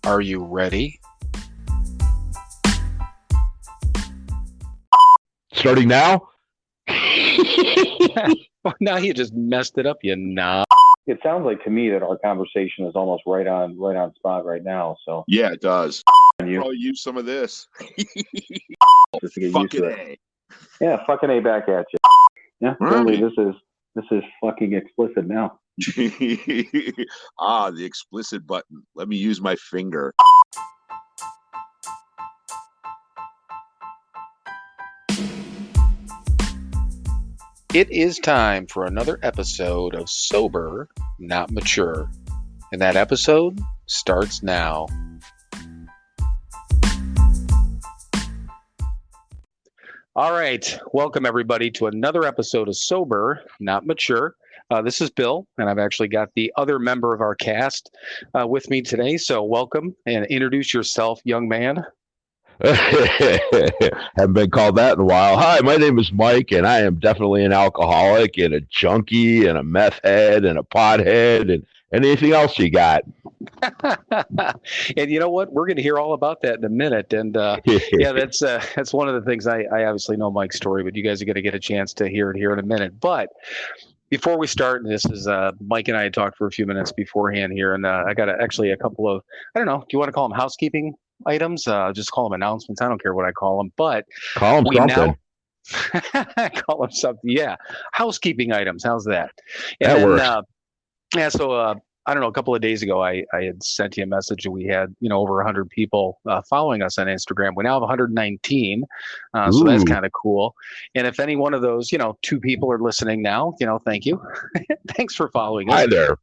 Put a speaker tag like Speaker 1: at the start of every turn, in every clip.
Speaker 1: Are you ready?
Speaker 2: Starting now?
Speaker 1: Well, now you just messed it up, you knob.
Speaker 3: It sounds like to me that our conversation is almost right on spot right now. So
Speaker 2: Yeah, it does.
Speaker 3: you
Speaker 2: Probably use some of this.
Speaker 3: just to get used
Speaker 2: Fucking
Speaker 3: to it.
Speaker 2: A.
Speaker 3: Yeah, fucking A back at you. Yeah,
Speaker 2: Right.
Speaker 3: really, this is fucking explicit now.
Speaker 2: The explicit button. Let me use my finger.
Speaker 1: It is time for another episode of Sober, Not Mature. And that episode starts now. All right. Welcome, everybody, to another episode of Sober, Not Mature. This is Bill, and I've actually got the other member of our cast with me today. So welcome and introduce yourself, young man.
Speaker 2: Haven't been called that in a while. Hi, my name is Mike, and I am definitely an alcoholic and a junkie and a meth head and a pothead and anything else you got.
Speaker 1: And you know what? We're going to hear all about that in a minute. And yeah, that's one of the things I obviously know Mike's story, but you guys are going to get a chance to hear it here in a minute. But before we start, this is Mike and I had talked for a few minutes beforehand here, and I got actually a couple of, I don't know, do you want to call them housekeeping items? Just call them announcements. I don't care what I call them, but
Speaker 2: Call them something.
Speaker 1: Call them something. Yeah, housekeeping items. How's that? And
Speaker 2: That
Speaker 1: then,
Speaker 2: works.
Speaker 1: yeah. So I don't know. A couple of days ago, I had sent you a message. We had over 100 people following us on Instagram. We now have 119, so that's kind of cool. And if any one of those 2 people are listening now, thank you. Thanks for following us.
Speaker 2: Hi there.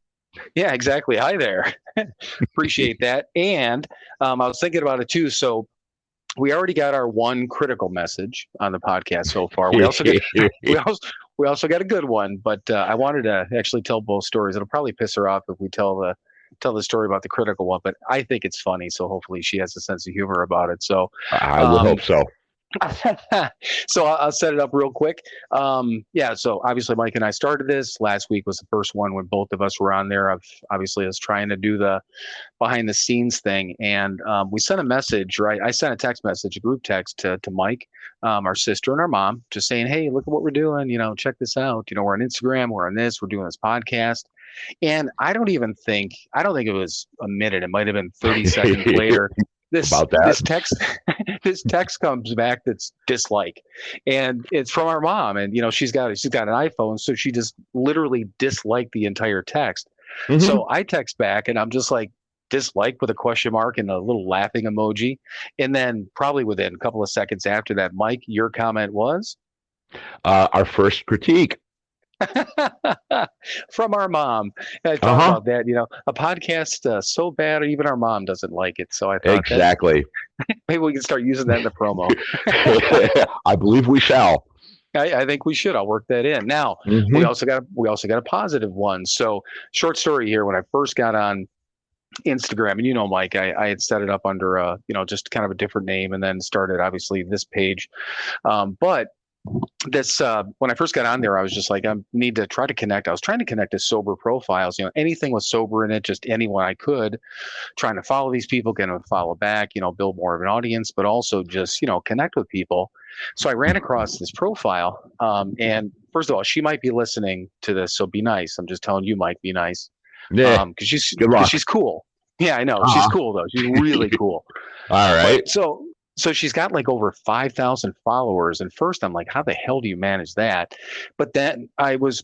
Speaker 1: Yeah, exactly. Hi there. Appreciate that. And I was thinking about it too. So we already got our one critical message on the podcast so far. We also got a good one, but I wanted to actually tell both stories. It'll probably piss her off if we tell the story about the critical one, but I think it's funny. So hopefully she has a sense of humor about it. So
Speaker 2: I will hope so.
Speaker 1: So I'll set it up real quick. Yeah, so obviously Mike and I started this. Last week was the first one when both of us were on there. Obviously I was trying to do the behind the scenes thing, and we sent a message, right? I sent a text message, a group text to Mike, our sister, and our mom, just saying, hey, look at what we're doing, check this out. We're on Instagram, we're on this, we're doing this podcast. And I don't think it was a minute, it might have been 30 seconds later. This text comes back that's dislike, and it's from our mom, and she's got an iPhone, so she just literally disliked the entire text. Mm-hmm. So I text back, and I'm just like, dislike with a question mark and a little laughing emoji, and then probably within a couple of seconds after that, Mike, your comment was
Speaker 2: our first critique.
Speaker 1: From our mom. And I thought about that, a podcast so bad even our mom doesn't like it. So I thought
Speaker 2: exactly.
Speaker 1: Maybe we can start using that in the promo.
Speaker 2: I believe we shall.
Speaker 1: I think we should. I'll work that in. Now, we also got a positive one. So short story here, when I first got on Instagram, and Mike, I had set it up under just kind of a different name, and then started obviously this page. But this when I first got on there, I was just like, I need to try to connect. I was trying to connect to sober profiles, anything with sober in it, just anyone I could, trying to follow these people, get them to follow back, build more of an audience, but also just, connect with people. So I ran across this profile. And first of all, she might be listening to this, so be nice. I'm just telling you, Mike, be nice.
Speaker 2: Yeah.
Speaker 1: Because she's cool. Yeah, I know. She's cool though. She's really cool.
Speaker 2: All right.
Speaker 1: But, so she's got like over 5,000 followers. And first I'm like, how the hell do you manage that? But then I was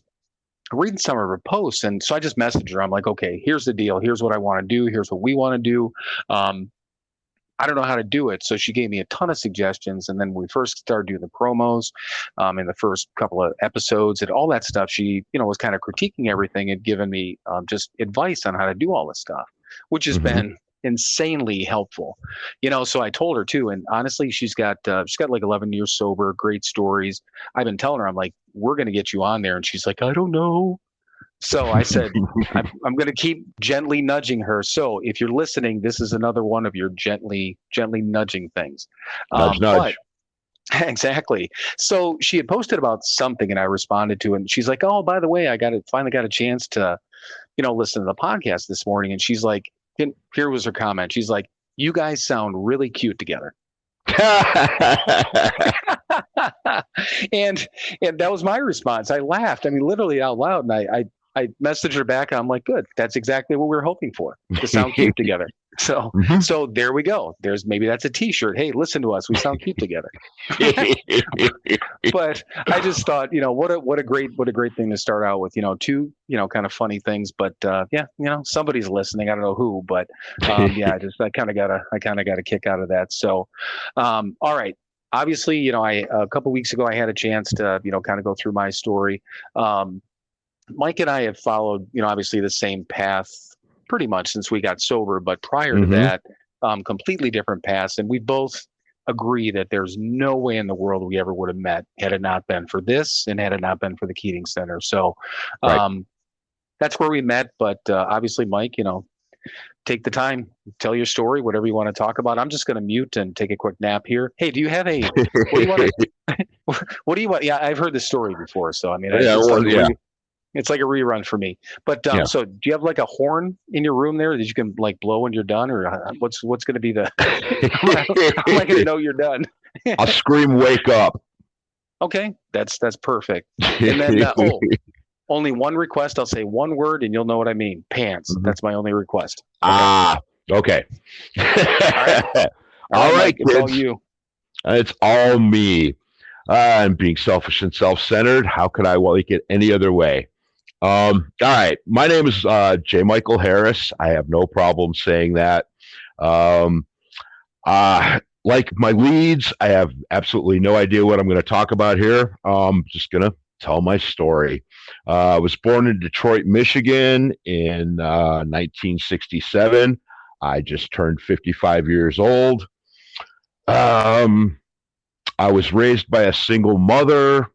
Speaker 1: reading some of her posts. And so I just messaged her. I'm like, okay, here's the deal. Here's what I want to do. Here's what we want to do. I don't know how to do it. So she gave me a ton of suggestions. And then we first started doing the promos in the first couple of episodes and all that stuff. She, was kind of critiquing everything and given me just advice on how to do all this stuff, which has been insanely helpful. So I told her too, and honestly, she's got like 11 years sober, great stories. I've been telling her, I'm like, we're going to get you on there. And she's like, I don't know. So I said, I'm going to keep gently nudging her. So if you're listening, this is another one of your gently nudging things.
Speaker 2: Nudge, nudge.
Speaker 1: Exactly. So she had posted about something and I responded to it. And she's like, oh, by the way, finally got a chance to, listen to the podcast this morning. And she's like, here was her comment. She's like, You guys sound really cute together. and that was my response. I laughed. I mean, literally out loud. And I messaged her back. And I'm like, good. That's exactly what we were hoping for, to sound cute together. So so there we go. Maybe that's a T-shirt. Hey, listen to us. We sound cute together. But I just thought, what a great thing to start out with. Two kind of funny things. But yeah, somebody's listening. I don't know who, but yeah, I kind of got a kick out of that. So all right. Obviously, a couple weeks ago I had a chance to kind of go through my story. Mike and I have followed obviously the same path pretty much since we got sober, but prior to that, completely different paths. And we both agree that there's no way in the world we ever would have met had it not been for this and had it not been for the Keating Center. So that's where we met. But obviously, Mike, take the time, tell your story, whatever you want to talk about. I'm just going to mute and take a quick nap here. Hey, do you have what do you want what do you want? Yeah, I've heard this story before. So, I mean, it's like a rerun for me. But so do you have like a horn in your room there that you can like blow when you're done, or what's going to be the, I'm not going to know you're done.
Speaker 2: I'll scream, wake up.
Speaker 1: Okay. That's perfect. And then, only one request. I'll say one word and you'll know what I mean. Pants. That's my only request.
Speaker 2: Okay.
Speaker 1: All right.
Speaker 2: Kids.
Speaker 1: It's all you.
Speaker 2: It's all me. I'm being selfish and self-centered. How could I like it any other way? All right. My name is J. Michael Harris. I have no problem saying that. Like my leads, I have absolutely no idea what I'm going to talk about here. Just going to tell my story. I was born in Detroit, Michigan in 1967. I just turned 55 years old. I was raised by a single mother.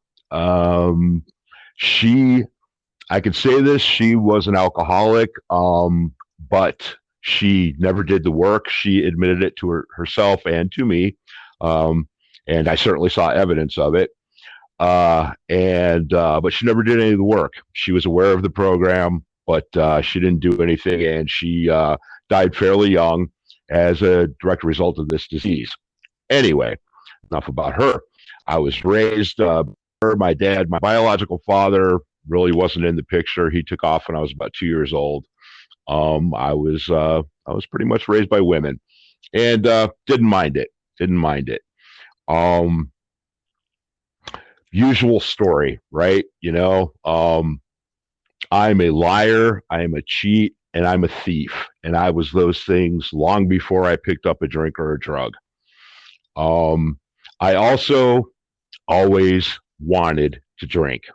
Speaker 2: I could say this, she was an alcoholic, but she never did the work. She admitted it to herself and to me. And I certainly saw evidence of it. But she never did any of the work. She was aware of the program, but she didn't do anything, and she died fairly young as a direct result of this disease. Anyway, enough about her. I was raised, my dad, my biological father really wasn't in the picture. He took off when I was about 2 years old. I was pretty much raised by women, and didn't mind it. Usual story, right? I'm a liar, I'm a cheat, and I'm a thief. And I was those things long before I picked up a drink or a drug. I also always wanted to drink.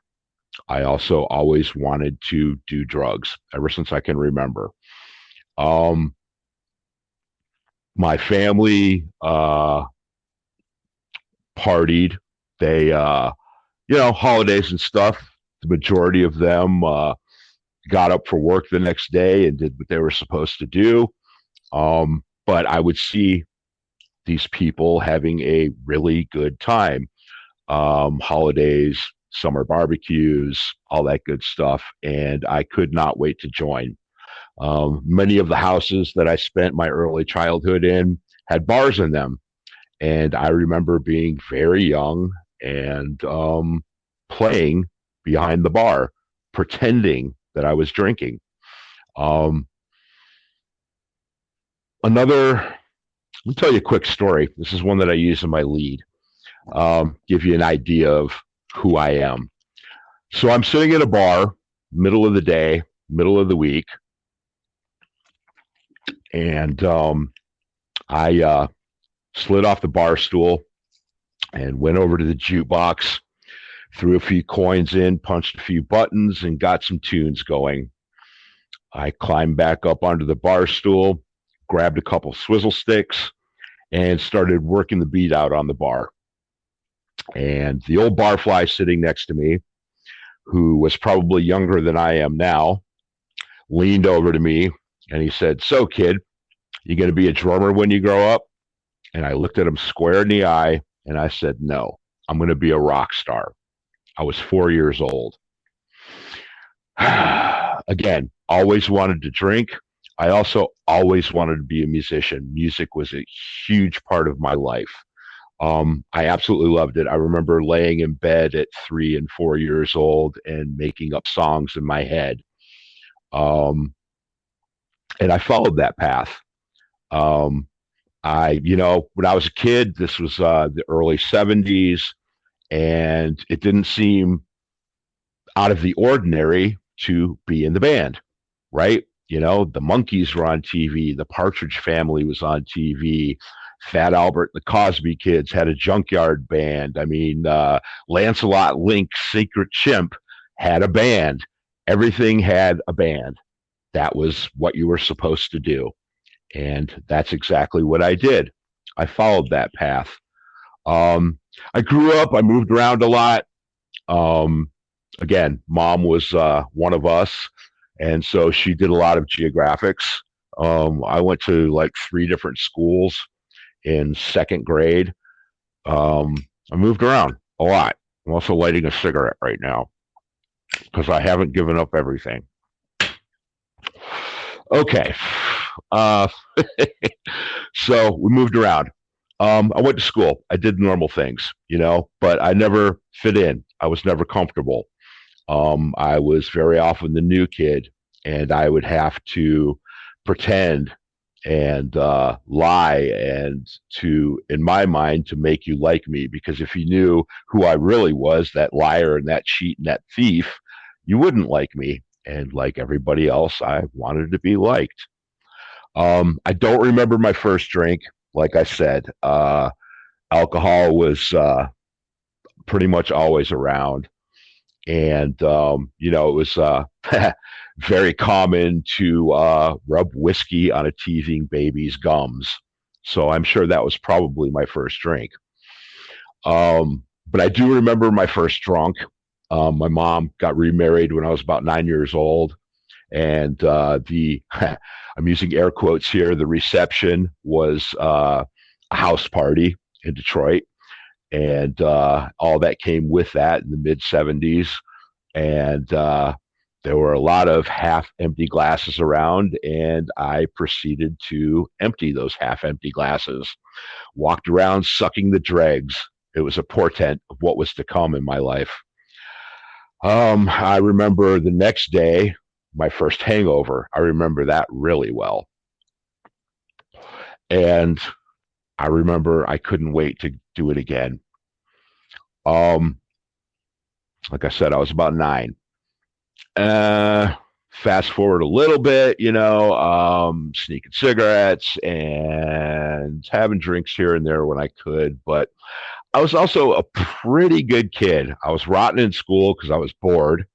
Speaker 2: I also always wanted to do drugs ever since I can remember. My family partied. They holidays and stuff. The majority of them got up for work the next day and did what they were supposed to do. But I would see these people having a really good time. Holidays, summer barbecues, all that good stuff. And I could not wait to join. Many of the houses that I spent my early childhood in had bars in them. And I remember being very young and playing behind the bar, pretending that I was drinking. Let me tell you a quick story. This is one that I use in my lead. Give you an idea of who I am. So I'm sitting at a bar, middle of the day, middle of the week, and I slid off the bar stool and went over to the jukebox, threw a few coins in, punched a few buttons, and got some tunes going. I climbed back up onto the bar stool, grabbed a couple swizzle sticks, and started working the beat out on the bar. And the old barfly sitting next to me, who was probably younger than I am now, leaned over to me and he said, "So, kid, you going to be a drummer when you grow up?" And I looked at him square in the eye and I said, "No, I'm going to be a rock star." I was 4 years old. Again, always wanted to drink, I also always wanted to be a musician. Music was a huge part of my life. I absolutely loved it. I remember laying in bed at 3 and 4 years old and making up songs in my head. Um, and I followed that path. Um, when I was a kid, this was the early 70s, and it didn't seem out of the ordinary to be in the band, right? The Monkees were on TV, the Partridge Family was on TV, Fat Albert, the Cosby Kids had a junkyard band. I mean, Lancelot Link, Secret Chimp had a band. Everything had a band. That was what you were supposed to do. And that's exactly what I did. I followed that path. Um, I grew up, I moved around a lot. Um, Again, mom was one of us, and so she did a lot of geographics. I went to like 3 different schools in second grade. Um, I moved around a lot. I'm also lighting a cigarette right now because I haven't given up everything. Okay. Uh, so we moved around. I went to school. I did normal things, but I never fit in. I was never comfortable. I was very often the new kid, and I would have to pretend and lie and in my mind, to make you like me. Because if you knew who I really was, that liar and that cheat and that thief, you wouldn't like me. And like everybody else, I wanted to be liked. I don't remember my first drink. Like I said, alcohol was pretty much always around. And it was very common to rub whiskey on a teething baby's gums. So I'm sure that was probably my first drink. But I do remember my first drunk. My mom got remarried when I was about 9 years old, and the I'm using air quotes here. The reception was a house party in Detroit, and all that came with that in the mid 70s. And there were a lot of half empty glasses around, and I proceeded to empty those half empty glasses. Walked around sucking the dregs. It was a portent of what was to come in my life. I remember the next day, my first hangover. I remember that really well. And I remember I couldn't wait to do it again. Um, like I said, I was about 9. Fast forward a little bit, sneaking cigarettes and having drinks here and there when I could. But I was also a pretty good kid. I was rotten in school because I was bored.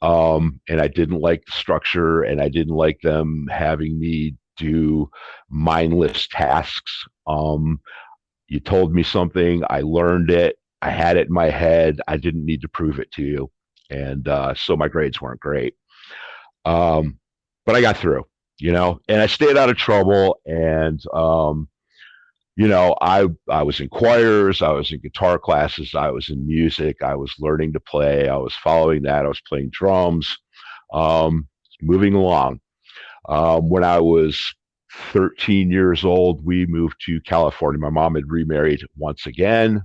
Speaker 2: And I didn't like the structure, and I didn't like them having me do mindless tasks. You told me something, I learned it, I had it in my head, I didn't need to prove it to you. And so my grades weren't great. But I got through, and I stayed out of trouble. And, I was in choirs, I was in guitar classes, I was in music, I was learning to play, I was following that, I was playing drums, moving along. When I was 13 years old, we moved to California. My mom had remarried once again,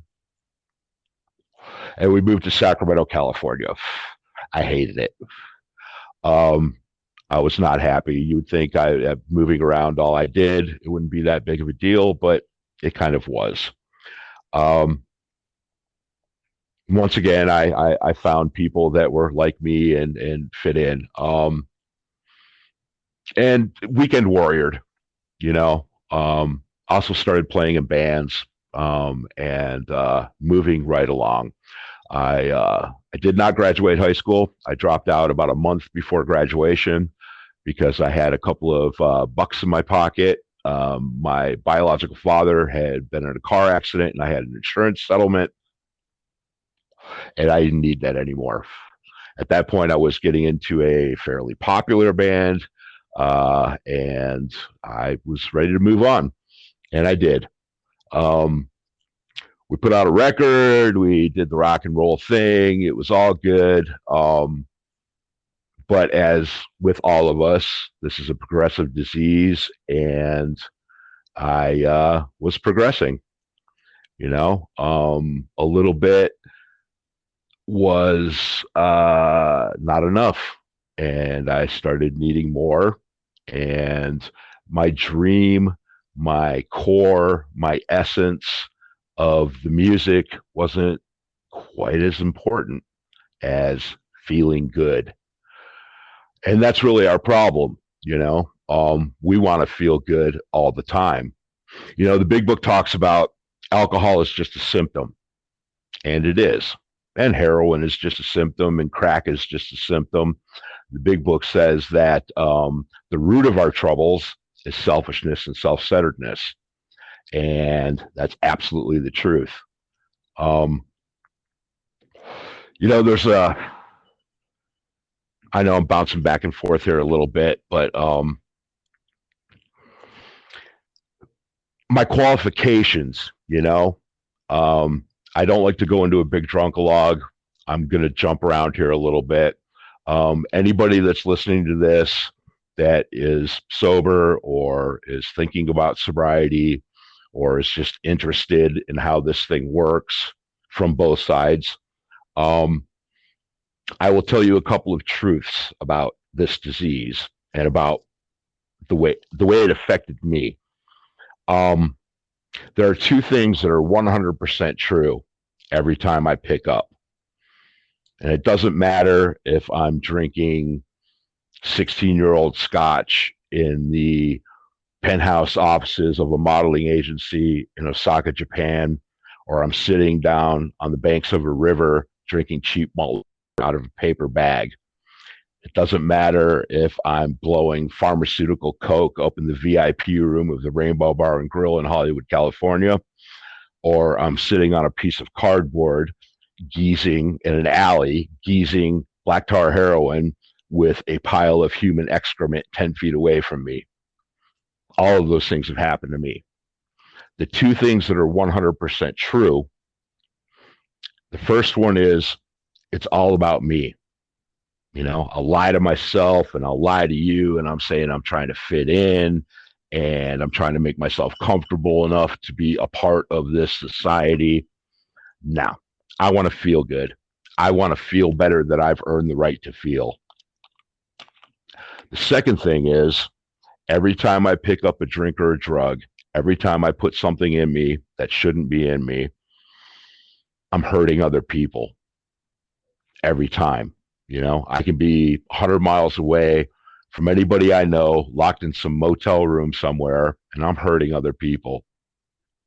Speaker 2: and we moved to Sacramento, California. I hated it. Um, I was not happy. You would think moving around all I did, it wouldn't be that big of a deal, but it kind of was. Um, Once again, I found people that were like me and fit in. And weekend warriored, you know. Also started playing in bands, and moving right along. I did not graduate high school. I dropped out about a month before graduation because I had a couple of bucks in my pocket. My biological father had been in a car accident, and I had an insurance settlement, and I didn't need that anymore. At that point, I was getting into a fairly popular band, and I was ready to move on, and I did. Um, we put out a record. We did the rock and roll thing. It was all good. But as with all of us, this is a progressive disease, and I was progressing. A little bit was not enough, and I started needing more. And my dream, my core, my essence of the music wasn't quite as important as feeling good. And that's really our problem. We want to feel good all the time. The big book talks about alcohol is just a symptom, and it is. And heroin is just a symptom, and crack is just a symptom. The big book says that the root of our troubles is selfishness and self-centeredness. And that's absolutely the truth. There's I know I'm bouncing back and forth here a little bit, but my qualifications, I don't like to go into a big drunkalog. I'm going to jump around here a little bit. Anybody that's listening to this that is sober or is thinking about sobriety or is just interested in how this thing works from both sides, I will tell you a couple of truths about this disease and about the way it affected me. There are two things that are 100% true every time I pick up. And it doesn't matter if I'm drinking 16-year-old scotch in the penthouse offices of a modeling agency in Osaka, Japan, or I'm sitting down on the banks of a river drinking cheap malt out of a paper bag. It doesn't matter if I'm blowing pharmaceutical coke up in the VIP room of the Rainbow Bar and Grill in Hollywood, California, or I'm sitting on a piece of cardboard geezing in an alley, geezing black tar heroin with a pile of human excrement 10 feet away from me. All of those things have happened to me. The two things that are 100% true, the first one is it's all about me. I'll lie to myself and I'll lie to you, and I'm saying I'm trying to fit in and I'm trying to make myself comfortable enough to be a part of this society. Now, I want to feel good. I want to feel better that I've earned the right to feel. The second thing is every time I pick up a drink or a drug, every time I put something in me that shouldn't be in me, I'm hurting other people. Every time. I can be 100 miles away from anybody I know, locked in some motel room somewhere, and I'm hurting other people.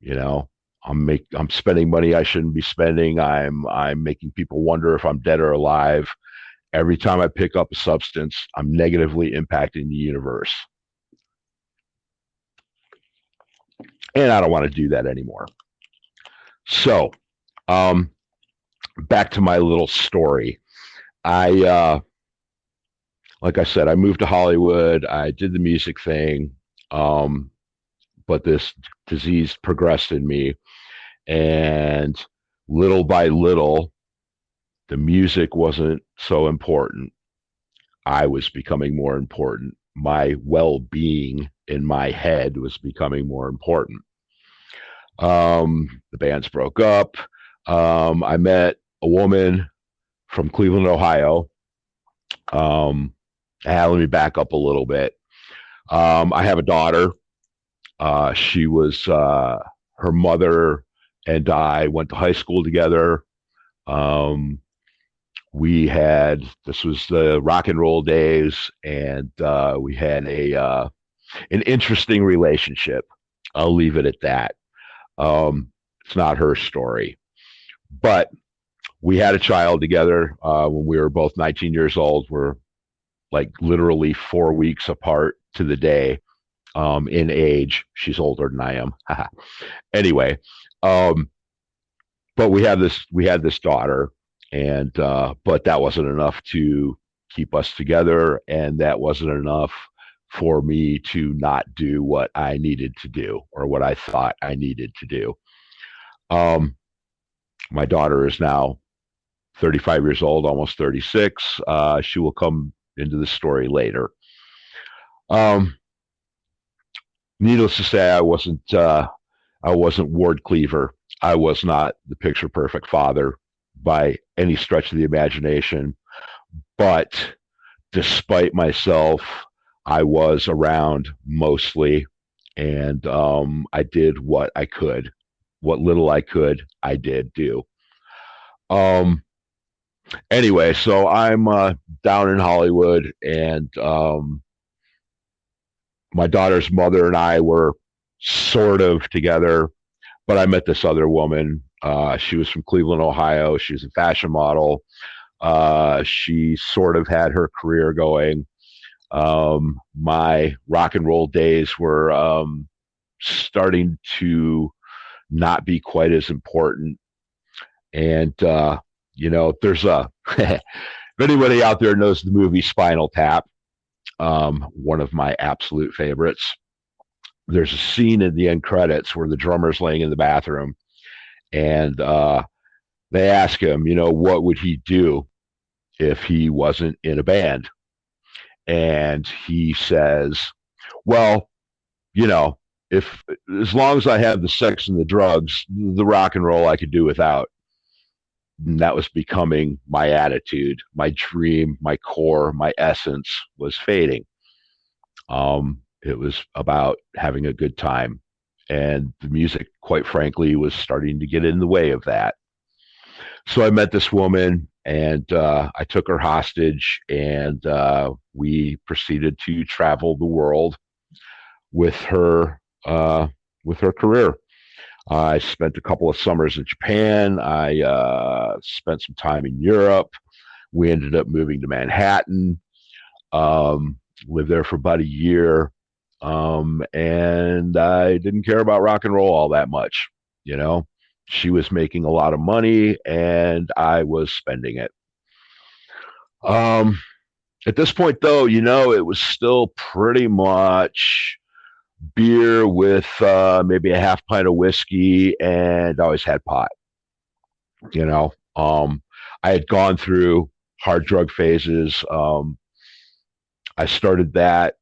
Speaker 2: I'm spending money I shouldn't be spending. I'm making people wonder if I'm dead or alive. Every time I pick up a substance, I'm negatively impacting the universe. And I don't want to do that anymore. So, back to my little story. Like I said, I moved to Hollywood. I did the music thing, but this disease progressed in me, and little by little, the music wasn't so important. I was becoming more important. My well-being in my head was becoming more important. The bands broke up. I met a woman from Cleveland, Ohio. Let me back up a little bit. I have a daughter. She was her mother and I went to high school together. This was the rock and roll days, and we had an interesting relationship. I'll leave it at that. It's not her story, but we had a child together when we were both 19 years old. We're like literally 4 weeks apart to the day in age. She's older than I am. Anyway, but we had this daughter, and but that wasn't enough to keep us together, and that wasn't enough for me to not do what I needed to do or what I thought I needed to do. My daughter is now 35 years old, almost 36. She will come into the story later. Needless to say, I wasn't Ward Cleaver. I was not the picture perfect father by any stretch of the imagination. But despite myself, I was around mostly, and I did what I could. What little I could, I did do. Anyway, so I'm down in Hollywood, and my daughter's mother and I were sort of together, but I met this other woman. She was from Cleveland, Ohio. She was a fashion model. She sort of had her career going. My rock and roll days were starting to not be quite as important. And, there's if anybody out there knows the movie Spinal Tap, one of my absolute favorites, there's a scene in the end credits where the drummer's laying in the bathroom, and they ask him, what would he do if he wasn't in a band? And he says, well, if as long as I have the sex and the drugs, the rock and roll I could do without. And that was becoming my attitude, my dream, my core, my essence was fading. It was about having a good time. And the music, quite frankly, was starting to get in the way of that. So I met this woman, and I took her hostage, and we proceeded to travel the world with her career. I spent a couple of summers in Japan. I spent some time in Europe. We ended up moving to Manhattan. Lived there for about a year, and I didn't care about rock and roll all that much. She was making a lot of money, and I was spending it. At this point, though, it was still pretty much beer with maybe a half pint of whiskey, and I always had pot. I had gone through hard drug phases. I started that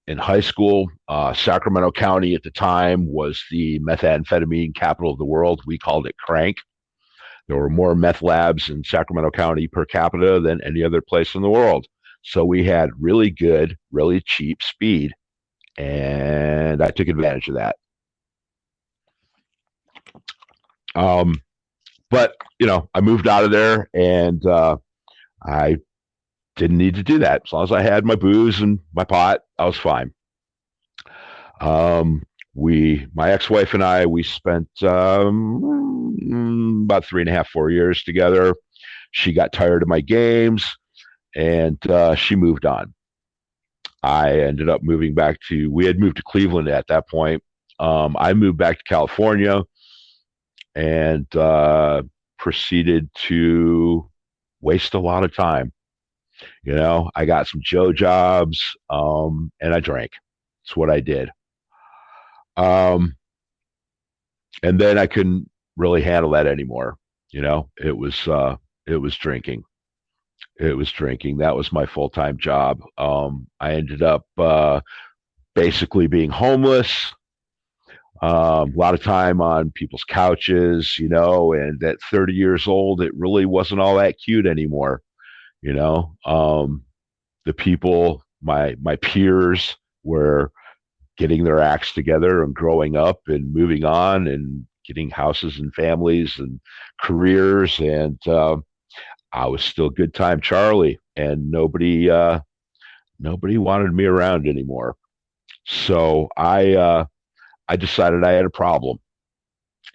Speaker 2: in high school. Sacramento County at the time was the methamphetamine capital of the world. We called it crank. There were more meth labs in Sacramento County per capita than any other place in the world. So we had really good, really cheap speed, and I took advantage of that. But I moved out of there, and I didn't need to do that. As long as I had my booze and my pot, I was fine. My ex-wife and I, we spent about 3.5, 4 years together. She got tired of my games, and she moved on. I ended up we had moved to Cleveland at that point. I moved back to California and proceeded to waste a lot of time. I got some Joe jobs, and I drank. That's what I did. And then I couldn't really handle that anymore. It was drinking. It was drinking. That was my full-time job. I ended up basically being homeless. A lot of time on people's couches, and at 30 years old, it really wasn't all that cute anymore. The people, my peers were getting their acts together and growing up and moving on and getting houses and families and careers. And I was still good time Charlie, and nobody wanted me around anymore. So I decided I had a problem,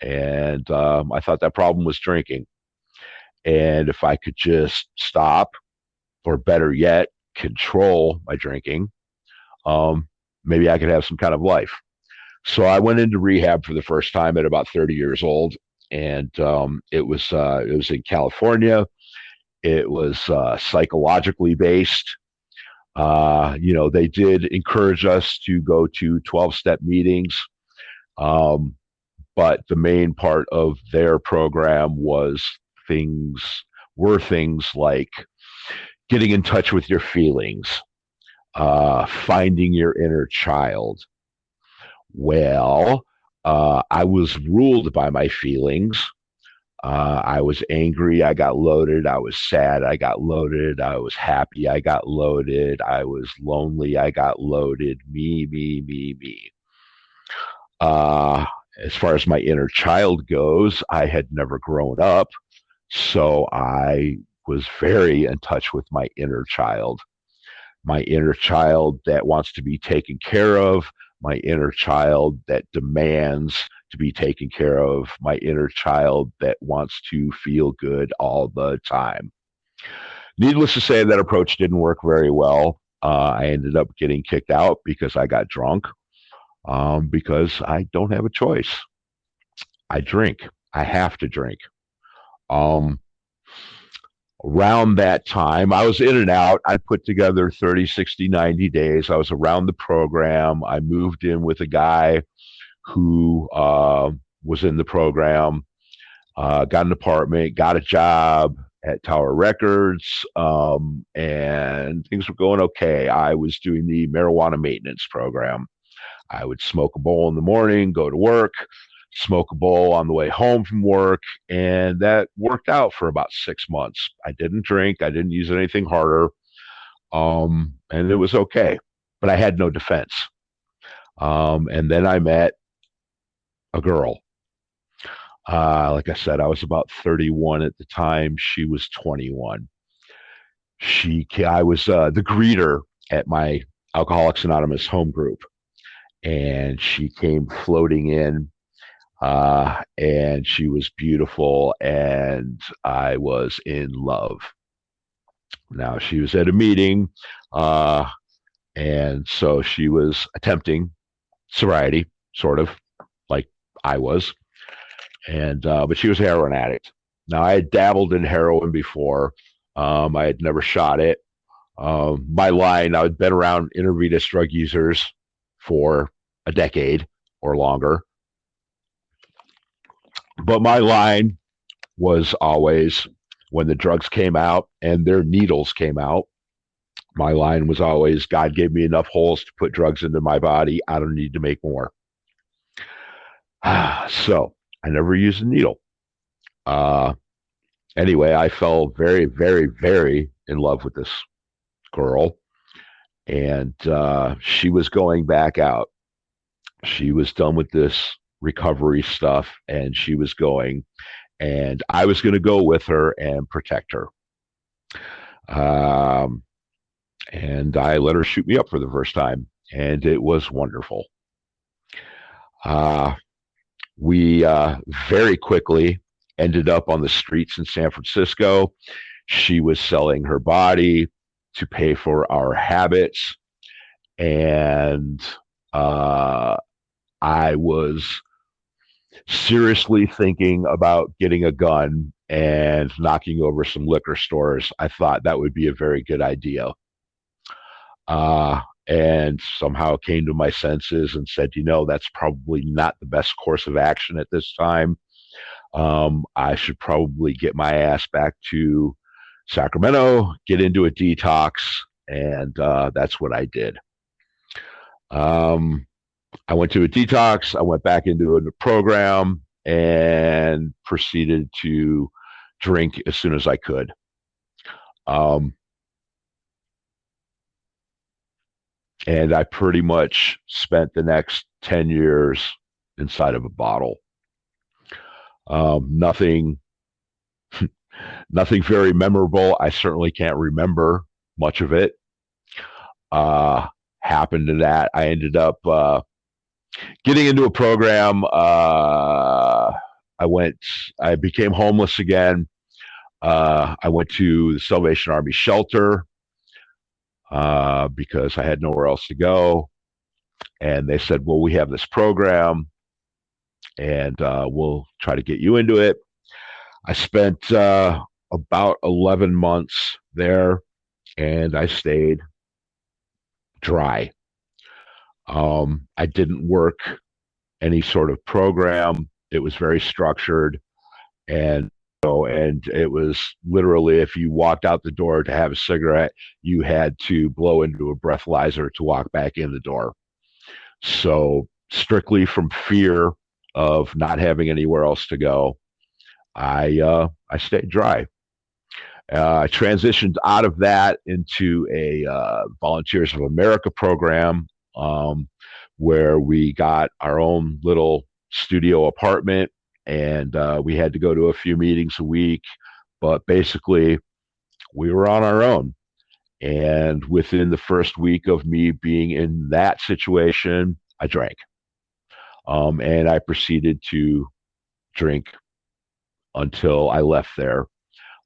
Speaker 2: and I thought that problem was drinking. And if I could just stop, or better yet, control my drinking, maybe I could have some kind of life. So I went into rehab for the first time at about 30 years old, and it was in California. It was psychologically based. They did encourage us to go to 12-step meetings, but the main part of their program was things like getting in touch with your feelings, finding your inner child. Well, I was ruled by my feelings. I was angry, I got loaded. I was sad, I got loaded. I was happy, I got loaded. I was lonely, I got loaded. Me. Uh, as far as my inner child goes, I had never grown up. So I was very in touch with my inner child that wants to be taken care of, my inner child that demands to be taken care of, my inner child that wants to feel good all the time. Needless to say, that approach didn't work very well. I ended up getting kicked out because I got drunk, because I don't have a choice. I drink. I have to drink. Um, Around that time, I was in and out. I put together 30, 60, 90 days. I was around the program. I moved in with a guy who was in the program, got an apartment, got a job at Tower Records, and things were going okay. I was doing the marijuana maintenance program. I would smoke a bowl in the morning, go to work, smoke a bowl on the way home from work, and that worked out for about 6 months. I didn't drink, I didn't use anything harder, and it was okay, but I had no defense. And then I met a girl. Like I said, I was about 31 at the time. She was 21. I was the greeter at my Alcoholics Anonymous home group, and she came floating in, and she was beautiful, and I was in love. Now, she was at a meeting, and so she was attempting sobriety, sort of like I was, and but she was a heroin addict. Now, I had dabbled in heroin before. I had never shot it. My line, I had been around intravenous drug users for a decade or longer. But my line was always, when the drugs came out and their needles came out, my line was always, God gave me enough holes to put drugs into my body. I don't need to make more. So I never used a needle. Anyway, I fell very, very, very in love with this girl. And she was going back out. She was done with this recovery stuff, and she was going. And I was going to go with her and protect her. And I let her shoot me up for the first time, and it was wonderful. We very quickly ended up on the streets in San Francisco. She was selling her body to pay for our habits, and I was seriously thinking about getting a gun and knocking over some liquor stores. I thought that would be a very good idea. And somehow came to my senses and said, that's probably not the best course of action at this time. I should probably get my ass back to Sacramento, get into a detox, and that's what I did. I went to a detox. I went back into a program and proceeded to drink as soon as I could. And I pretty much spent the next 10 years inside of a bottle. Nothing very memorable. I certainly can't remember much of it. Happened to that. I ended up getting into a program. I became homeless again. I went to the Salvation Army shelter because I had nowhere else to go. And they said, well, we have this program, and we'll try to get you into it. I spent about 11 months there, and I stayed dry. I didn't work any sort of program. It was very structured, and And it was literally, if you walked out the door to have a cigarette, you had to blow into a breathalyzer to walk back in the door. So strictly from fear of not having anywhere else to go, I stayed dry. I transitioned out of that into a Volunteers of America program, where we got our own little studio apartment, and we had to go to a few meetings a week. But basically, we were on our own. And within the first week of me being in that situation, I drank. And I proceeded to drink until I left there.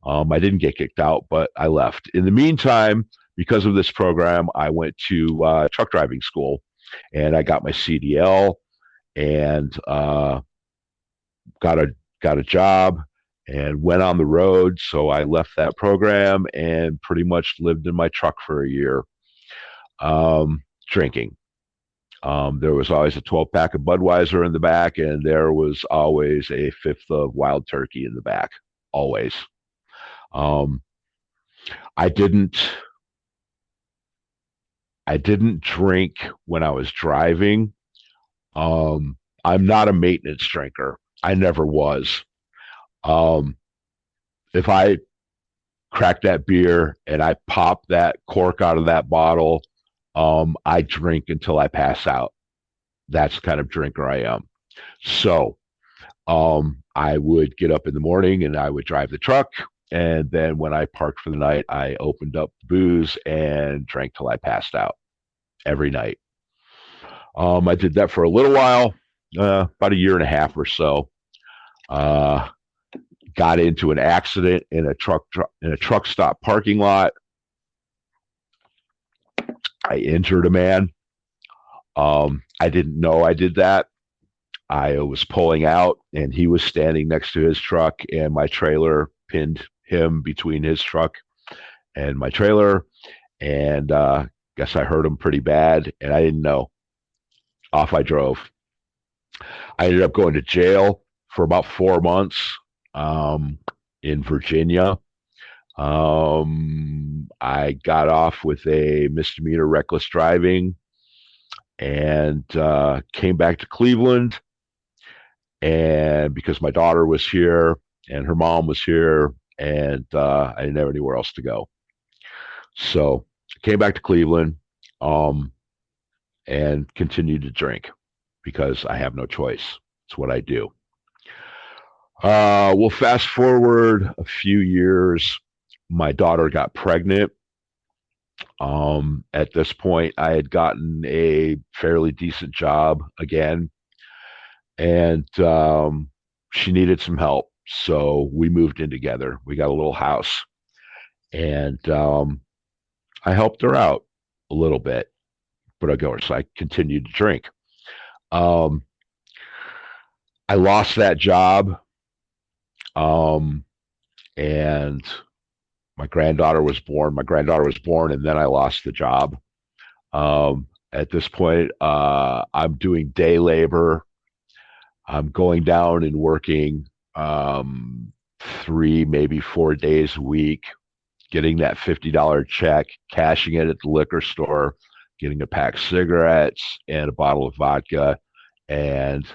Speaker 2: I didn't get kicked out, but I left. In the meantime, because of this program, I went to truck driving school, and I got my CDL, and got a job, and went on the road. So I left that program and pretty much lived in my truck for a year, drinking. There was always a 12-pack of Budweiser in the back, and there was always a fifth of Wild Turkey in the back, always. Um, I didn't I didn't drink when I was driving. I'm not a maintenance drinker. I never was. Um, if I crack that beer and I pop that cork out of that bottle, I drink until I pass out. That's the kind of drinker I am. So I would get up in the morning and I would drive the truck. And then when I parked for the night, I opened up booze and drank till I passed out every night. I did that for a little while, about a year and a half or so. Got into an accident in a truck stop parking lot. I injured a man. I didn't know I did that. I was pulling out, and he was standing next to his truck, and my trailer pinned him between his truck and my trailer, and guess I hurt him pretty bad, and I didn't know. Off I drove. I ended up going to jail for about 4 months, in Virginia. I got off with a misdemeanor reckless driving, and came back to Cleveland. And because my daughter was here and her mom was here, and I didn't have anywhere else to go, so I came back to Cleveland, and continued to drink because I have no choice. It's what I do. We'll fast forward a few years. My daughter got pregnant. At this point, I had gotten a fairly decent job again, and she needed some help. So we moved in together. We got a little house, and I helped her out a little bit, but of course, I continued to drink. I lost that job, and my granddaughter was born. My granddaughter was born, and then I lost the job. At this point, I'm doing day labor. I'm going down and working 3, maybe 4 days a week, getting that $50 check, cashing it at the liquor store, getting a pack of cigarettes and a bottle of vodka, and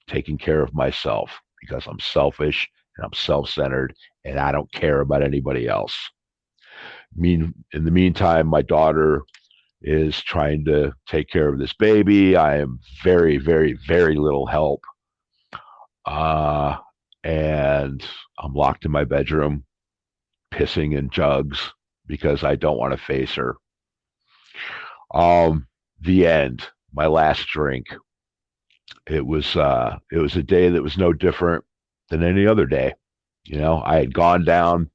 Speaker 2: taking care of myself because I'm selfish and I'm self-centered and I don't care about anybody else. In the meantime, my daughter is trying to take care of this baby. I am very, very, very little help. And I'm locked in my bedroom, pissing in jugs because I don't want to face her. The end. My last drink. It was a day that was no different than any other day. You know, I had gone down,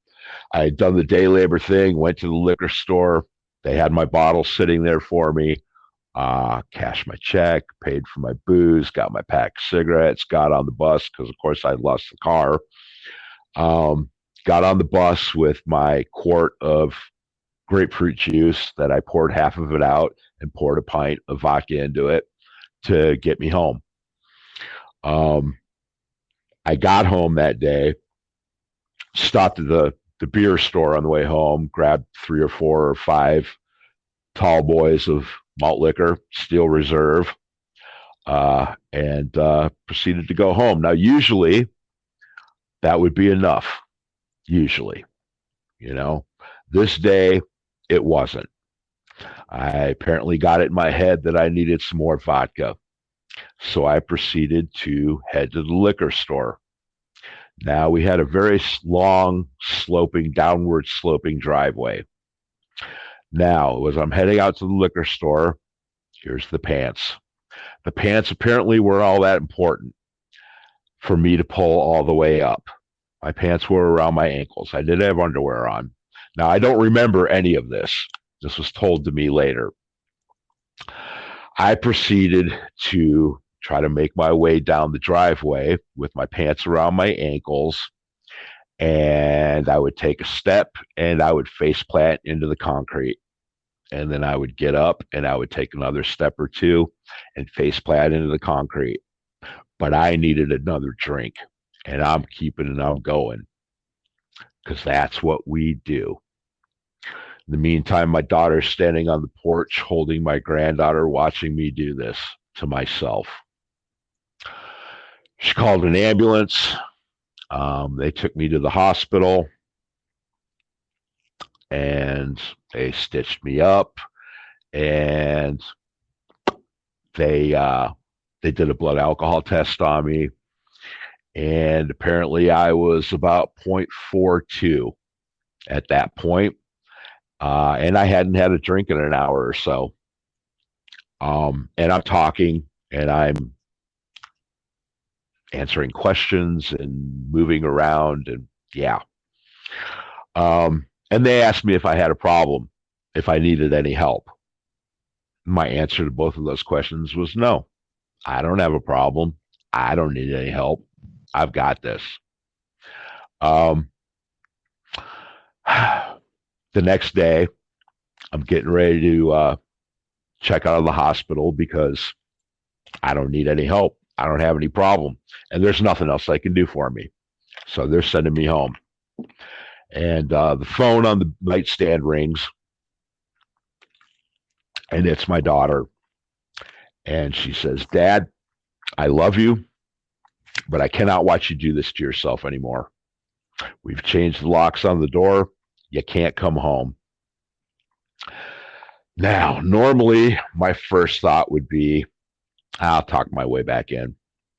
Speaker 2: I had done the day labor thing, went to the liquor store. They had my bottle sitting there for me. Cashed my check, paid for my booze, got my pack of cigarettes, got on the bus because, of course, I'd lost the car. Got on the bus with my quart of grapefruit juice that I poured half of it out and poured a pint of vodka into it to get me home. I got home that day, stopped at the beer store on the way home, grabbed 3 or 4 or 5 tall boys of malt liquor, Steel Reserve, and proceeded to go home. Now, usually that would be enough. Usually, you know, this day it wasn't. I apparently got it in my head that I needed some more vodka. So I proceeded to head to the liquor store. Now we had a very long, sloping, downward sloping driveway. Now, as I'm heading out to the liquor store, here's the pants. The pants apparently were all that important for me to pull all the way up. My pants were around my ankles. I did have underwear on. Now, I don't remember any of this. This was told to me later. I proceeded to try to make my way down the driveway with my pants around my ankles, and I would take a step and I would face plant into the concrete. And then I would get up and I would take another step or two and face plant into the concrete. But I needed another drink, and I'm keeping it on going because that's what we do. In the meantime, my daughter's standing on the porch holding my granddaughter, watching me do this to myself. She called an ambulance. They took me to the hospital, and they stitched me up, and they did a blood alcohol test on me, and apparently I was about 0.42 at that point. And I hadn't had a drink in an hour or so. And I'm talking and I'm answering questions and moving around, and yeah. And they asked me if I had a problem, if I needed any help. My answer to both of those questions was no. I don't have a problem. I don't need any help. I've got this. The next day, I'm getting ready to check out of the hospital because I don't need any help. I don't have any problem. And there's nothing else they can do for me. So they're sending me home. And the phone on the nightstand rings. And it's my daughter. And she says, "Dad, I love you, but I cannot watch you do this to yourself anymore. We've changed the locks on the door. You can't come home." Now, normally my first thought would be, I'll talk my way back in.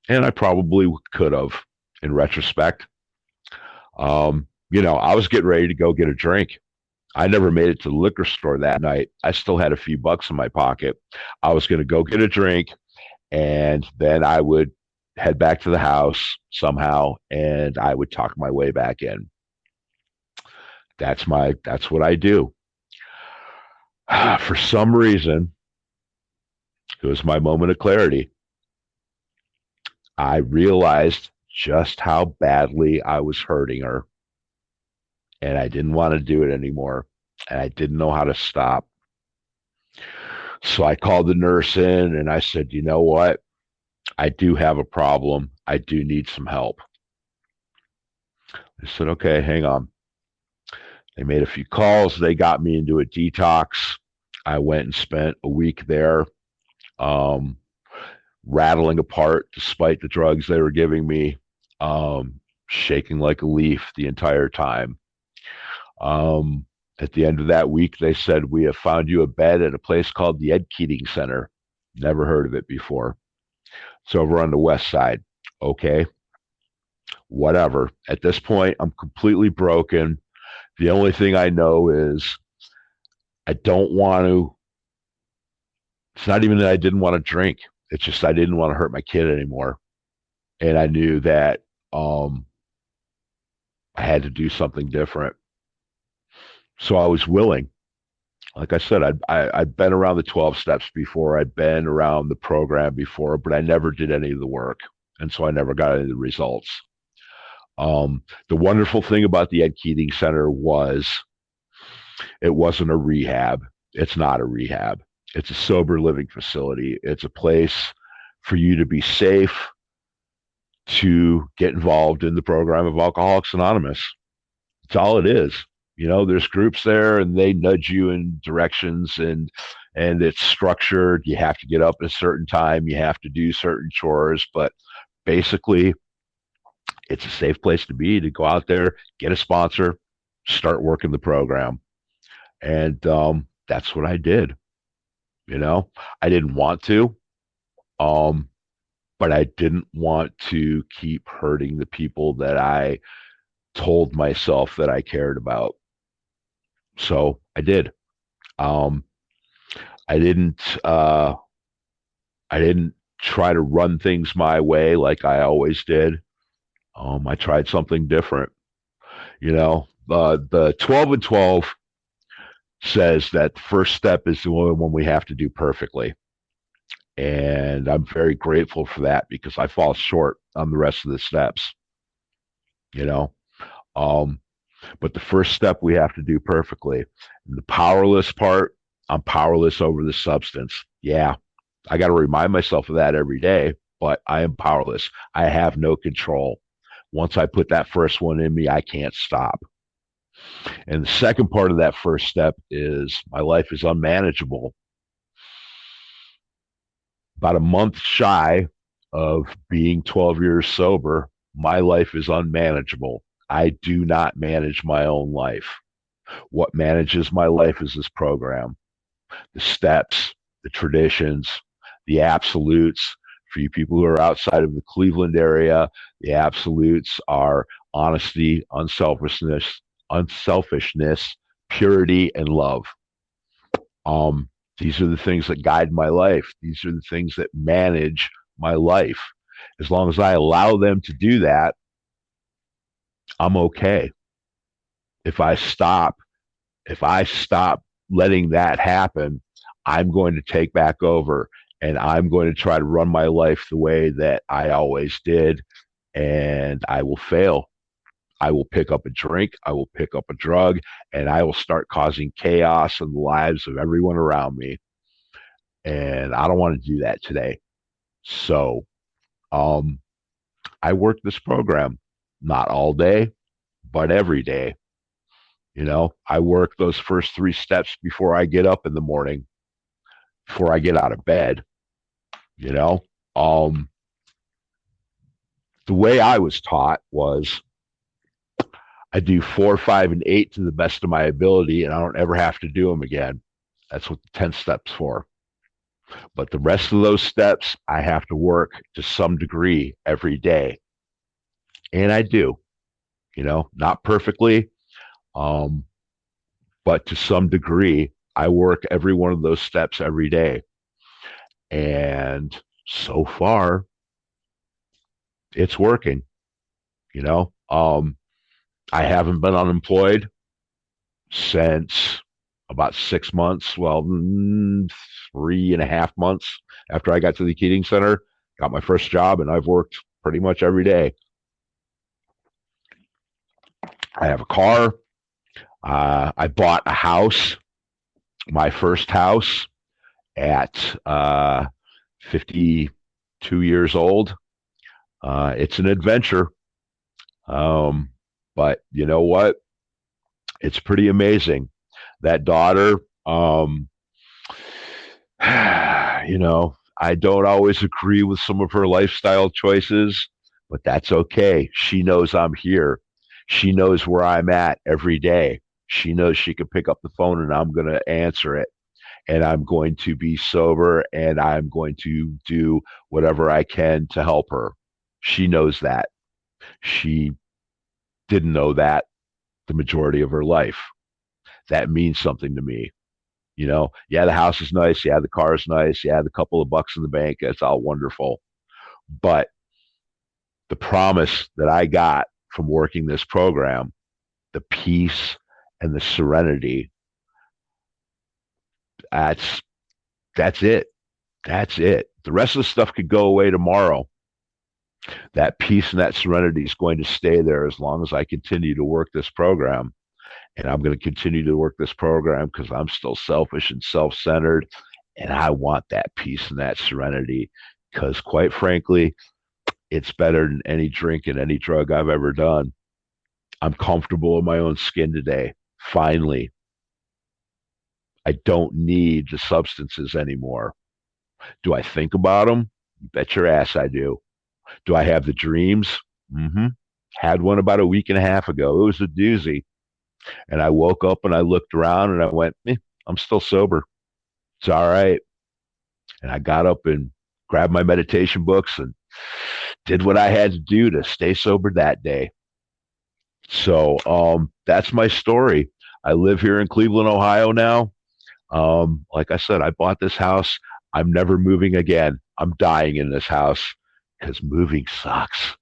Speaker 2: And I probably could have in retrospect. I was getting ready to go get a drink. I never made it to the liquor store that night. I still had a few bucks in my pocket. I was going to go get a drink, and then I would head back to the house somehow, and I would talk my way back in. That's what I do. For some reason, it was my moment of clarity. I realized just how badly I was hurting her, and I didn't want to do it anymore, and I didn't know how to stop. So I called the nurse in and I said, "You know what? I do have a problem. I do need some help." They said, "Okay, hang on." They made a few calls. They got me into a detox. I went and spent a week there, rattling apart despite the drugs they were giving me, shaking like a leaf the entire time. At the end of that week, they said, "We have found you a bed at a place called the Ed Keating Center." Never heard of it before. It's over on the west side. Okay, whatever. At this point, I'm completely broken. The only thing I know is I don't want to. It's not even that I didn't want to drink. It's just I didn't want to hurt my kid anymore. And I knew that I had to do something different. So I was willing. Like I said, I'd been around the 12 steps before. I'd been around the program before, but I never did any of the work. And so I never got any of the results. The wonderful thing about the Ed Keating Center was it wasn't a rehab. It's not a rehab. It's a sober living facility. It's a place for you to be safe, to get involved in the program of Alcoholics Anonymous. It's all it is. There's groups there and they nudge you in directions, and it's structured. You have to get up at a certain time. You have to do certain chores, but basically it's a safe place to be, to go out there, get a sponsor, start working the program. And that's what I did. I didn't want to, um, but I didn't want to keep hurting the people that I told myself that I cared about. So I did. Um, I didn't. I didn't try to run things my way like I always did. I tried something different. The 12 and 12 says that the first step is the one we have to do perfectly. And I'm very grateful for that because I fall short on the rest of the steps, you know. Um, but the first step we have to do perfectly. And the powerless part, I'm powerless over the substance. Yeah, I got to remind myself of that every day, but I am powerless. I have no control. Once I put that first one in me, I can't stop. And the second part of that first step is my life is unmanageable. About a month shy of being 12 years sober, my life is unmanageable. I do not manage my own life. What manages my life is this program, the steps, the traditions, the absolutes. For you people who are outside of the Cleveland area, the absolutes are honesty, unselfishness, purity, and love. These are the things that guide my life. These are the things that manage my life. As long as I allow them to do that, I'm okay. If I stop, if I stop letting that happen, I'm going to take back over and I'm going to try to run my life the way that I always did, and I will fail. I will pick up a drink, I will pick up a drug, and I will start causing chaos in the lives of everyone around me. And I don't want to do that today. So um, I work this program, not all day, but every day. I work those first 3 steps before I get up in the morning, before I get out of bed. You know, um, the way I was taught was I do 4, 5, and 8 to the best of my ability, and I don't ever have to do them again. That's what the 10 steps for. But the rest of those steps, I have to work to some degree every day. And I do, not perfectly, um, but to some degree, I work every one of those steps every day. And so far, it's working, you know. I haven't been unemployed since about 6 months. Well, 3.5 months after I got to the Keating Center, got my first job, and I've worked pretty much every day. I have a car. I bought a house, my first house, at 52 years old. It's an adventure. But you know what? It's pretty amazing. That daughter, I don't always agree with some of her lifestyle choices, but that's okay. She knows I'm here. She knows where I'm at every day. She knows she can pick up the phone and I'm going to answer it. And I'm going to be sober and I'm going to do whatever I can to help her. She knows that. She didn't know that the majority of her life. That means something to me. Yeah, the house is nice. Yeah, the car is nice. Yeah, the couple of bucks in the bank, it's all wonderful. But the promise that I got from working this program, the peace and the serenity, that's it. That's it. The rest of the stuff could go away tomorrow. That peace and that serenity is going to stay there as long as I continue to work this program. And I'm going to continue to work this program because I'm still selfish and self-centered. And I want that peace and that serenity because, quite frankly, it's better than any drink and any drug I've ever done. I'm comfortable in my own skin today. Finally, I don't need the substances anymore. Do I think about them? You bet your ass I do. Do I have the dreams? Mm-hmm. Had one about a week and a half ago. It was a doozy. And I woke up and I looked around and I went, I'm still sober. It's all right. And I got up and grabbed my meditation books and did what I had to do to stay sober that day. So that's my story. I live here in Cleveland, Ohio now. Like I said, I bought this house. I'm never moving again. I'm dying in this house because moving sucks.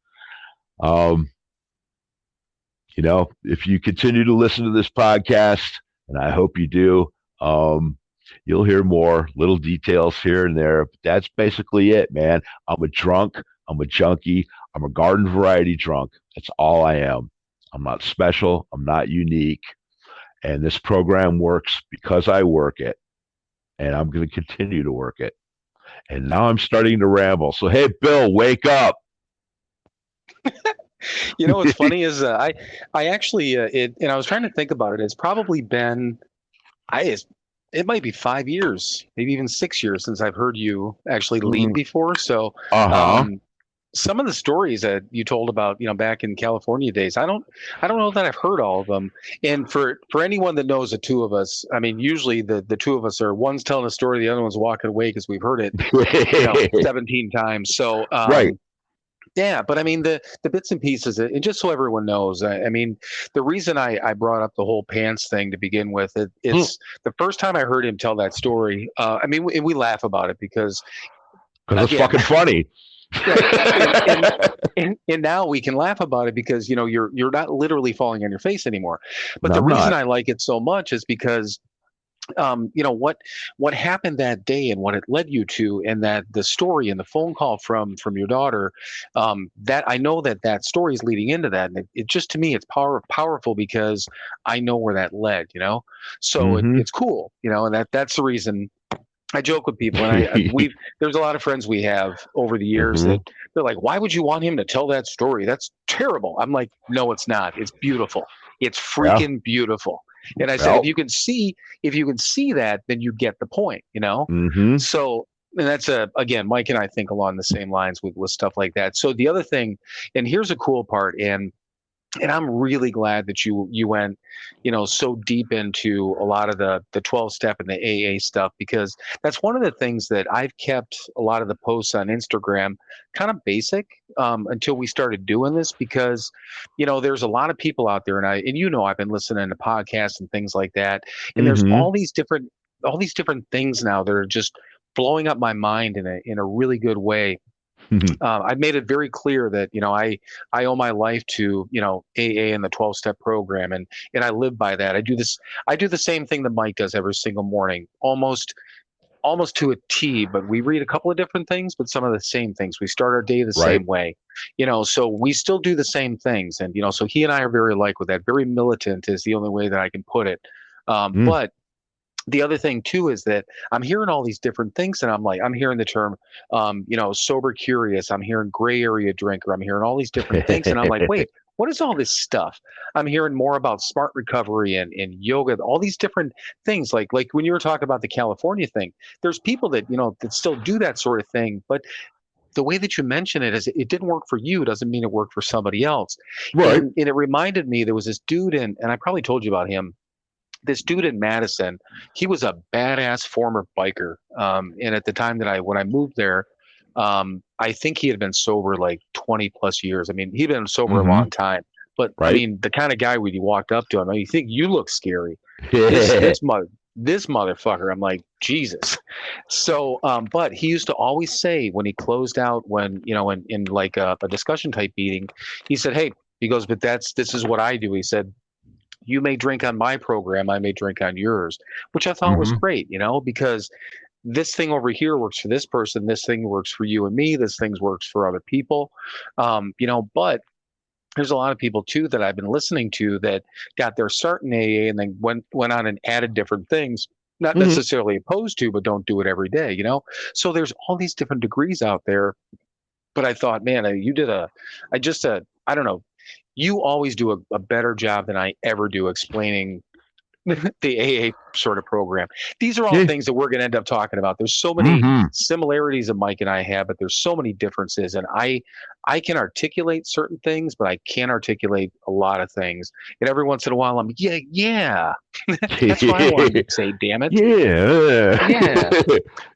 Speaker 2: Um, if you continue to listen to this podcast, and I hope you do, you'll hear more little details here and there. But that's basically it, man. I'm a drunk. I'm a junkie. I'm a garden variety drunk. That's all I am. I'm not special. I'm not unique. And this program works because I work it. And I'm going to continue to work it. And now I'm starting to ramble. So, hey, Bill, wake up.
Speaker 1: What's funny is I actually, and I was trying to think about it. It's probably been, it might be 5 years, maybe even 6 years since I've heard you actually lead before. So, some of the stories that you told about, back in California days, I don't know that I've heard all of them. And for anyone that knows the two of us, I mean, usually the two of us are, one's telling a story, the other one's walking away because we've heard it 17 times. So,
Speaker 2: right.
Speaker 1: Yeah, but I mean the bits and pieces, and just so everyone knows, I mean the reason I brought up the whole pants thing to begin with, it's the first time I heard him tell that story. I mean, we laugh about it because
Speaker 2: it's fucking funny.
Speaker 1: and now we can laugh about it because you're not literally falling on your face anymore. But the reason I like it so much is because what happened that day and what it led you to, and that the story and the phone call from your daughter, that I know that story is leading into that, and it just, to me, it's powerful because I know where that led, so it's cool, and that's the reason. I joke with people, and there's a lot of friends we have over the years that they're like, why would you want him to tell that story? That's terrible. I'm like, no, it's not. It's beautiful. It's freaking beautiful. And I said, if you can see that, then you get the point, So, and that's again, Mike and I think along the same lines with stuff like that. So the other thing, and here's a cool part, and I'm really glad that you went, so deep into a lot of the 12-step and the AA stuff, because that's one of the things that I've kept a lot of the posts on Instagram kind of basic until we started doing this, because, there's a lot of people out there, and I've been listening to podcasts and things like that, and there's all these different things now that are just blowing up my mind in a really good way. I've made it very clear that, I owe my life to, AA and the 12-step program. And I live by that. I do the same thing that Mike does every single morning, almost to a T, but we read a couple of different things, but some of the same things. We start our day the same way, so we still do the same things. And, so he and I are very alike with that. Very militant is the only way that I can put it. But the other thing too is that I'm hearing all these different things, and I'm hearing the term, sober curious. I'm hearing gray area drinker. I'm hearing all these different things, and I'm like, wait, what is all this stuff? I'm hearing more about smart recovery and yoga, all these different things. Like when you were talking about the California thing, there's people that that still do that sort of thing, but the way that you mention it is, it didn't work for you doesn't mean it worked for somebody else.
Speaker 2: Right.
Speaker 1: And it reminded me, there was this dude and I probably told you about him. This dude in Madison, he was a badass former biker. And at the time when I moved there, I think he had been sober like 20 plus years. I mean, he'd been sober a long time, but I mean, the kind of guy when you walked up to him, you think you look scary. This motherfucker. I'm like, Jesus. So, but he used to always say when he closed out, when, in like a discussion type meeting, he said, hey, he goes, but this is what I do. He said, you may drink on my program, I may drink on yours, which I thought was great, because this thing over here works for this person, this thing works for you and me, this thing works for other people, but there's a lot of people too that I've been listening to that got their start in AA and then went on and added different things, not necessarily opposed to, but don't do it every day, So there's all these different degrees out there. But I thought, man, I don't know. you always do a better job than I ever do explaining the AA sort of program. These are all
Speaker 2: Yeah.
Speaker 1: things that we're going to end up talking about. There's so many
Speaker 2: Mm-hmm.
Speaker 1: similarities that Mike and I have, but there's so many differences. And I can articulate certain things, but I can't articulate a lot of things. And every once in a while, I'm yeah. That's what I wanted to say. Damn it.
Speaker 2: Yeah.
Speaker 1: Yeah.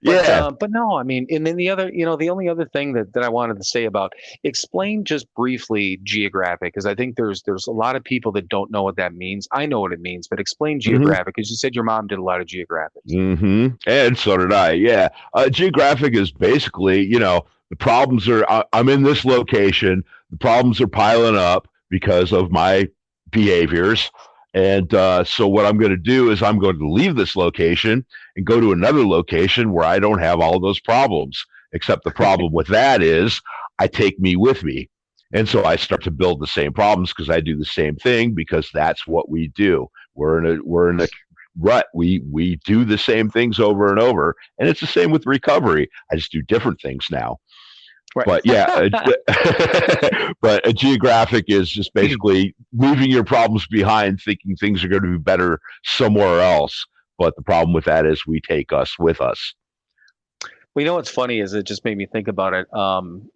Speaker 2: Yeah.
Speaker 1: But no, I mean, and then the other, the only other thing that I wanted to say about explain just briefly geographic, because I think there's a lot of people that don't know what that means. I know what it means, but explain
Speaker 2: Mm-hmm.
Speaker 1: geographic, because you said your mom did a lot of geographics.
Speaker 2: Mm-hmm. And so did I. Yeah. Geographic is basically, the problems are, I'm in this location. The problems are piling up because of my behaviors. And so what I'm going to do is I'm going to leave this location and go to another location where I don't have all those problems. Except the problem with that is I take me with me. And so I start to build the same problems because I do the same thing because that's what we do. We're in a rut. We do the same things over and over, and it's the same with recovery. I just do different things now.
Speaker 1: Right.
Speaker 2: But yeah, but a geographic is just basically leaving your problems behind, thinking things are going to be better somewhere else. But the problem with that is we take us with us.
Speaker 1: Well, what's funny is it just made me think about it.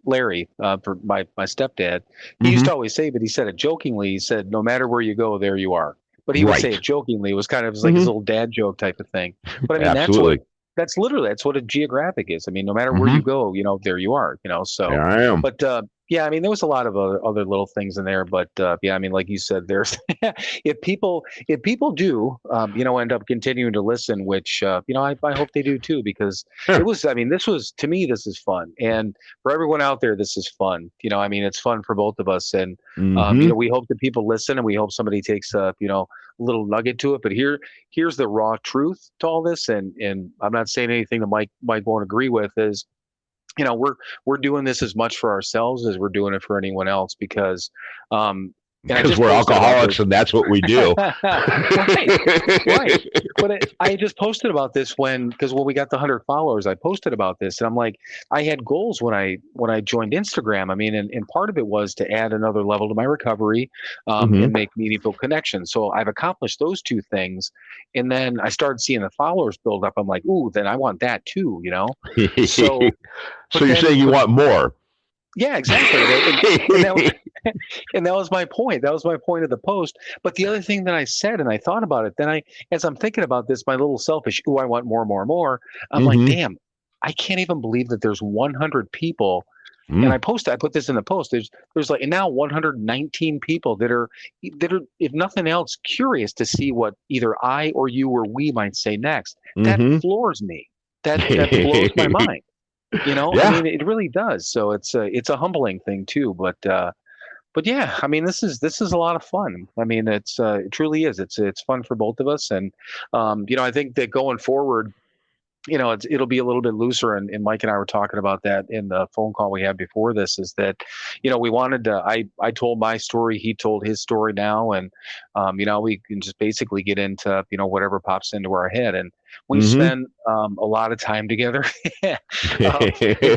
Speaker 1: Larry, for my stepdad, he used
Speaker 2: Mm-hmm.
Speaker 1: to always say, but he said it jokingly. He said, "No matter where you go, there you are." But he would say
Speaker 2: Right.
Speaker 1: it jokingly. It was kind of like his little dad joke type of thing. But I mean,
Speaker 2: Absolutely.
Speaker 1: that's what a geographic is. I mean, no matter where
Speaker 2: Mm-hmm.
Speaker 1: you go, there you are. So,
Speaker 2: There I am.
Speaker 1: but yeah, I mean, there was a lot of other little things in there. But yeah, I mean, like you said, there's if people do end up continuing to listen, which I hope they do too, because
Speaker 2: Yeah.
Speaker 1: it was. I mean, this was, to me, this is fun, and for everyone out there, this is fun. I mean, it's fun for both of us, and
Speaker 2: Mm-hmm.
Speaker 1: we hope that people listen, and we hope somebody takes a little nugget to it. But here's the raw truth to all this, and I'm not saying anything that Mike won't agree with. Is we're doing this as much for ourselves as we're doing it for anyone else, because
Speaker 2: Because we're alcoholics and that's what we do.
Speaker 1: right. But I just posted about this because when we got the 100 followers, I posted about this, and I'm like, I had goals when I joined Instagram. I mean, and part of it was to add another level to my recovery,
Speaker 2: Mm-hmm.
Speaker 1: and make meaningful connections. So I've accomplished those two things, and then I started seeing the followers build up. I'm like, ooh, then I want that too, So,
Speaker 2: So you're saying you want more?
Speaker 1: Yeah, exactly. And that was my point. That was my point of the post. But the other thing that I said, and I thought about it, then as I'm thinking about this, my little selfish, I want more, more, more. I'm like,
Speaker 2: Mm-hmm.
Speaker 1: damn, I can't even believe that there's 100 people. And I put this in the post. There's like now 119 people that are, if nothing else, curious to see what either I or you or we might say next. That
Speaker 2: Mm-hmm.
Speaker 1: floors me. That blows my mind.
Speaker 2: Yeah.
Speaker 1: I mean, it really does. So it's a humbling thing too. But yeah, I mean, this is a lot of fun. I mean, it truly is. It's fun for both of us, and I think that going forward, it'll be a little bit looser. And Mike and I were talking about that in the phone call we had before this, is that, we wanted to, I told my story, he told his story now. And, we can just basically get into, whatever pops into our head. And we
Speaker 2: Mm-hmm.
Speaker 1: spend a lot of time together, in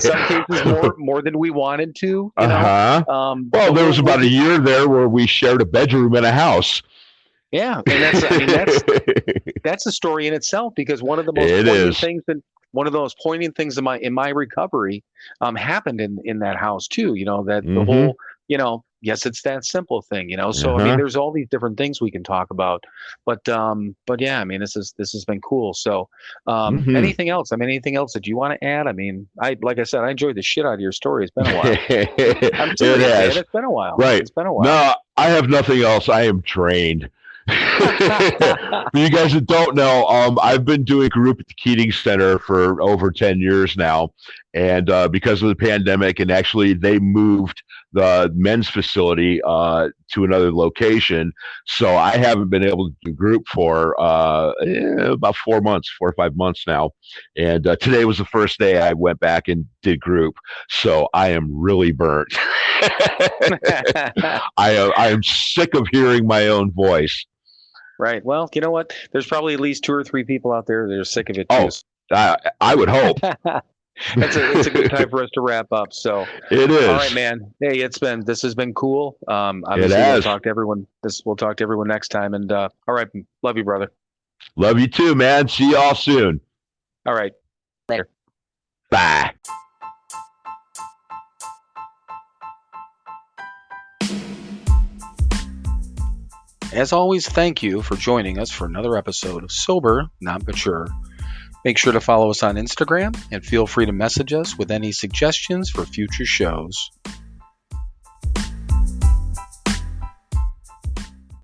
Speaker 1: some cases more than we wanted to,
Speaker 2: Uh-huh. Well, there was about a year there where we shared a bedroom in a house.
Speaker 1: Yeah, and that's a story in itself, because one of the most poignant things in my recovery happened in that house too. That the whole, yes, it's that simple thing. So I mean, there's all these different things we can talk about, but yeah, I mean, this has been cool. So anything else? I mean, anything else that you want to add? I mean, like I said, I enjoyed the shit out of your story. It's been a while. I'm serious, man. It's been a while.
Speaker 2: Right.
Speaker 1: It's been a while.
Speaker 2: No, I have nothing else. I am trained. For you guys that don't know, I've been doing group at the Keating Center for over 10 years now. And because of the pandemic, and actually they moved the men's facility to another location. So I haven't been able to do group for about 4 or 5 months now. And today was the first day I went back and did group. So I am really burnt. I am sick of hearing my own voice.
Speaker 1: Right. Well, you know what? There's probably at least 2 or 3 people out there that are sick of it too.
Speaker 2: Oh, I would hope.
Speaker 1: It's a good time for us to wrap up. So,
Speaker 2: It is.
Speaker 1: all right, man. Hey, this has been cool. Obviously,
Speaker 2: has.
Speaker 1: we'll talk to everyone. We'll talk to everyone next time. And all right, love you, brother.
Speaker 2: Love you too, man. See y'all soon.
Speaker 1: All right, later.
Speaker 2: Bye.
Speaker 1: As always, thank you for joining us for another episode of Sober, Not Mature. Make sure to follow us on Instagram and feel free to message us with any suggestions for future shows.